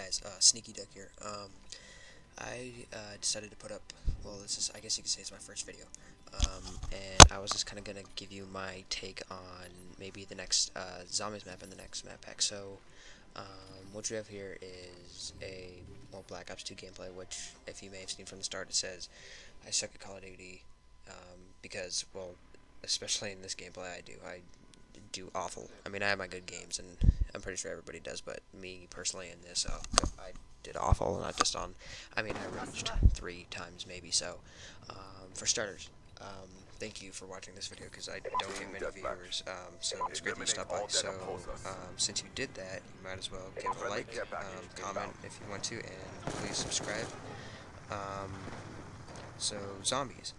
guys, Sneaky Duck here. I decided to put up, well, this is, I guess you could say it's my first video. And I was just kind of going to give you my take on maybe the next Zombies map and the next map pack. So, what you have here is Black Ops 2 gameplay, which, if you may have seen from the start, it says, I suck at Call of Duty, because, well, especially in this gameplay, I do awful. I mean, I have my good games, and I'm pretty sure everybody does, but me personally in this, I did awful, not just on, I mean, I raged 3 times maybe, so, for starters, thank you for watching this video, because I don't get many viewers, so it's great that you stopped by. So, since you did that, you might as well give a like, comment if you want to, and please subscribe. So, zombies.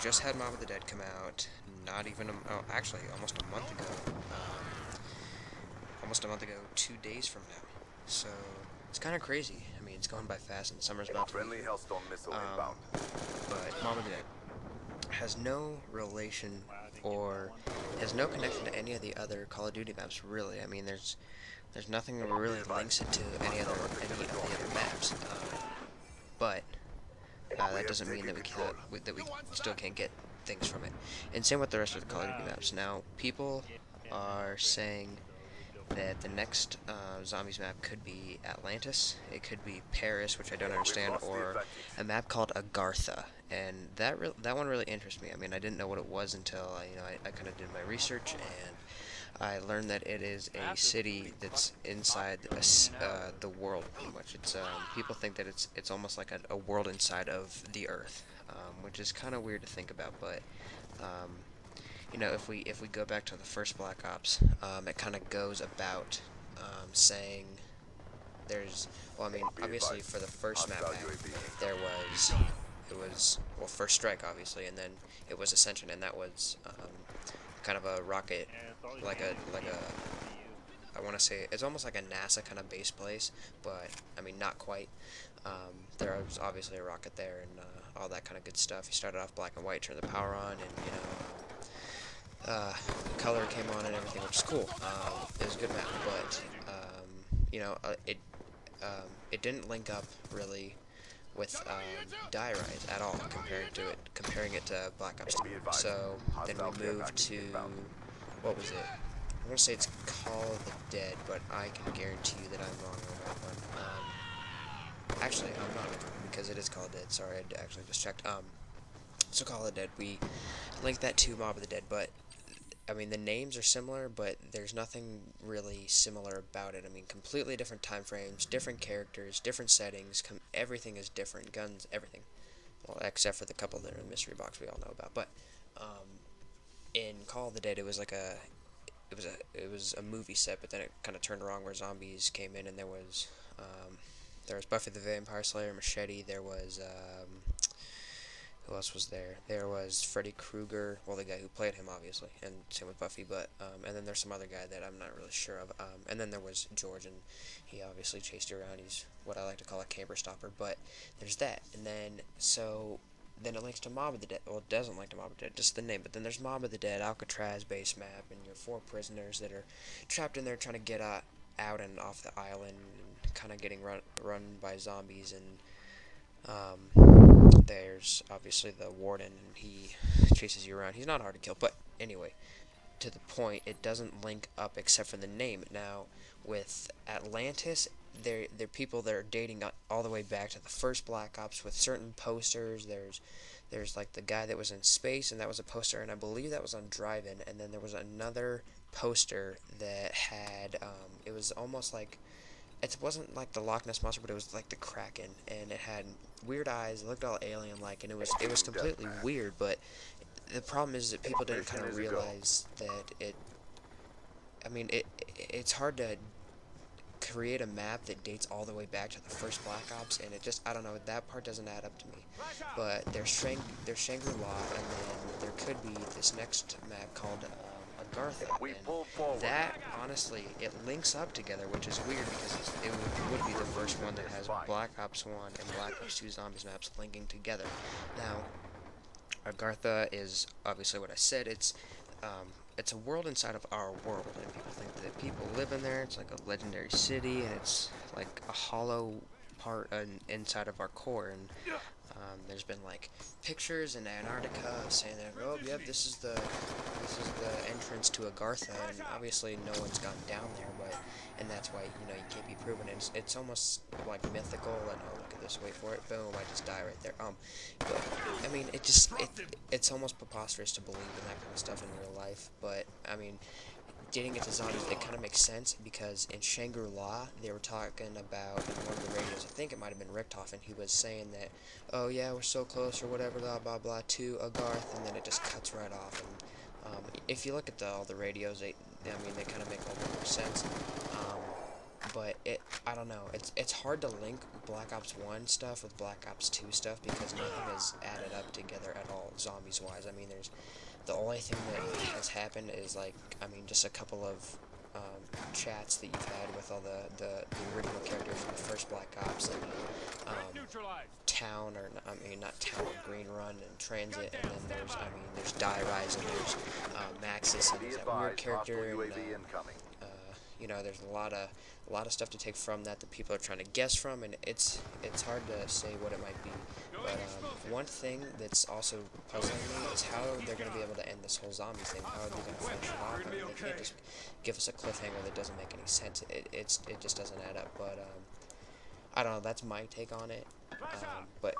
Just had Mob of the Dead come out, not even, actually, almost a month ago. Almost a month ago, 2 days from now. So, it's kind of crazy. I mean, it's going by fast, and summer's about to be here. But Mob of the Dead has no relation or has no connection to any of the other Call of Duty maps, really. I mean, there's nothing that really links it to any of the other maps. But that doesn't mean that we still can't get things from it. And same with the rest of the Call of Duty maps. Now, people are saying that the next Zombies map could be Atlantis, it could be Paris, which I don't understand, or a map called Agartha, and that one really interests me. I mean, I didn't know what it was until I kind of did my research, and I learned that it is a city that's inside the world, pretty much. It's people think that it's almost like a world inside of the Earth, which is kind of weird to think about, but if we go back to the first Black Ops, it kind of goes about saying well, I mean, obviously for the first map pack, it was, well, First Strike, obviously, and then it was Ascension, and that was kind of a rocket, I want to say, it's almost like a NASA kind of base place, but, I mean, not quite. There was obviously a rocket there, and all that kind of good stuff. You started off black and white, turned the power on, and, color came on and everything, which is cool. It was a good map, but it didn't link up really with Die Rise at all comparing it to Black Ops 2. So then we moved to, what was it? I want to say it's Call of the Dead, but I can guarantee you that I'm wrong on that one. Actually, I'm not, because it is Call of the Dead. Sorry, I actually just checked. So Call of the Dead, we linked that to Mob of the Dead, but I mean, the names are similar, but there's nothing really similar about it. I mean, completely different time frames, different characters, different settings, everything is different, guns, everything. Well, except for the couple that are in the mystery box we all know about. But in Call of the Dead, it was a movie set, but then it kind of turned wrong where zombies came in, and there was Buffy the Vampire Slayer, Machete, there was who else was there? There was Freddy Krueger, well, the guy who played him, obviously, and same with Buffy, but, and then there's some other guy that I'm not really sure of, and then there was George, and he obviously chased you around. He's what I like to call a camper stopper, but there's that, and then, then it links to Mob of the Dead. Well, it doesn't link to Mob of the Dead, just the name, but then there's Mob of the Dead, Alcatraz base map, and your 4 prisoners that are trapped in there trying to get out and off the island, and kind of getting run by zombies, and, there's obviously the warden, and he chases you around. He's not hard to kill, but anyway, to the point, it doesn't link up except for the name. Now, with Atlantis, they're people that are dating all the way back to the first Black Ops with certain posters. There's like the guy that was in space, and that was a poster, and I believe that was on Drive-In, and then there was another poster that had, it was almost like, it wasn't like the Loch Ness Monster, but it was like the Kraken, and it had weird eyes, it looked all alien-like, and it was completely weird, but the problem is that people didn't kind of realize that I mean, it's hard to create a map that dates all the way back to the first Black Ops, and it just, I don't know, that part doesn't add up to me. But there's Shangri-La, and then there could be this next map called Agartha, and that, honestly, it links up together, which is weird, because it would be the first one that has Black Ops 1 and Black Ops 2 Zombies maps linking together. Now, Agartha is obviously what I said. It's a world inside of our world, and people think that people live in there. It's like a legendary city, and it's like a hollow part inside of our core, and there's been like pictures in Antarctica saying that, oh, yep, this is the entrance to Agartha, and obviously no one's gone down there, but and that's why you can't be proven. It's almost like mythical, and oh, look at this, wait for it, boom, I just die right there. But I mean, it's almost preposterous to believe in that kind of stuff in real life, but I mean, getting into zombies, it kind of makes sense because in Shangri-La, they were talking about in one of the radios, I think it might have been Richtofen, and he was saying that, oh yeah, we're so close or whatever, blah blah blah, to Agarth, and then it just cuts right off. And if you look at all the radios, I mean, they kind of make a little bit more sense. But I don't know, it's hard to link Black Ops 1 stuff with Black Ops 2 stuff because nothing is added up together at all, zombies-wise. I mean, the only thing that has happened is, like, I mean, just a couple of chats that you've had with all the original characters from the first Black Ops, and Town, or, I mean, not Town, but Green Run and Transit, and then there's Die Rise, and there's Maxis, and there's that weird character, and, there's a lot of stuff to take from that people are trying to guess from, and it's hard to say what it might be. But one thing that's also puzzling me is how they're going to be able to end this whole zombie thing. How are they going to finish it off? I mean, they can't just give us a cliffhanger that doesn't make any sense. It just doesn't add up. But I don't know. That's my take on it. But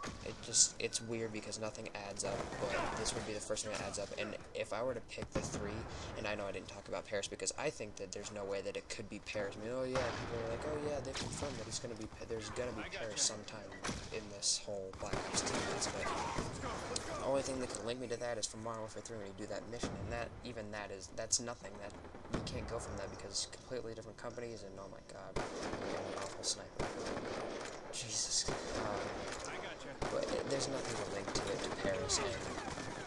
it's weird because nothing adds up, but this would be the first thing that adds up. And if I were to pick the three, and I know I didn't talk about Paris because I think that there's no way that it could be Paris. I mean, oh yeah, people are like, oh yeah, they confirmed that there's gonna be Paris sometime in this whole Black Ops 2. But the only thing that can link me to that is from Modern Warfare 3 when you do that mission, and that's nothing. That you can't go from that because it's completely different companies, and oh my god, I'm an awful sniper. Jesus. But there's nothing to link to it to Paris, and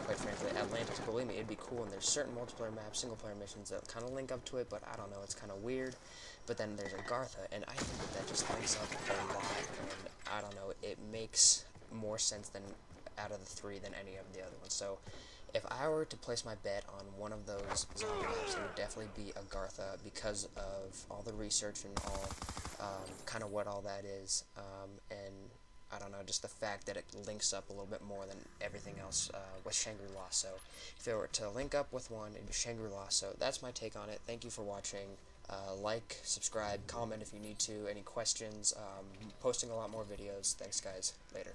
quite frankly, Atlantis, believe me, it'd be cool, and there's certain multiplayer maps, single-player missions that kind of link up to it, but I don't know, it's kind of weird. But then there's Agartha, and I think that just links up a lot, and I don't know, it makes more sense than out of the three than any of the other ones. So if I were to place my bet on one of those zombie maps, it would definitely be Agartha because of all the research and all kind of what all that is, and I don't know, just the fact that it links up a little bit more than everything else with Shangri-La. So if it were to link up with one, it'd be Shangri-La. So that's my take on it. Thank you for watching. Like, subscribe, comment if you need to. Any questions? Posting a lot more videos. Thanks, guys. Later.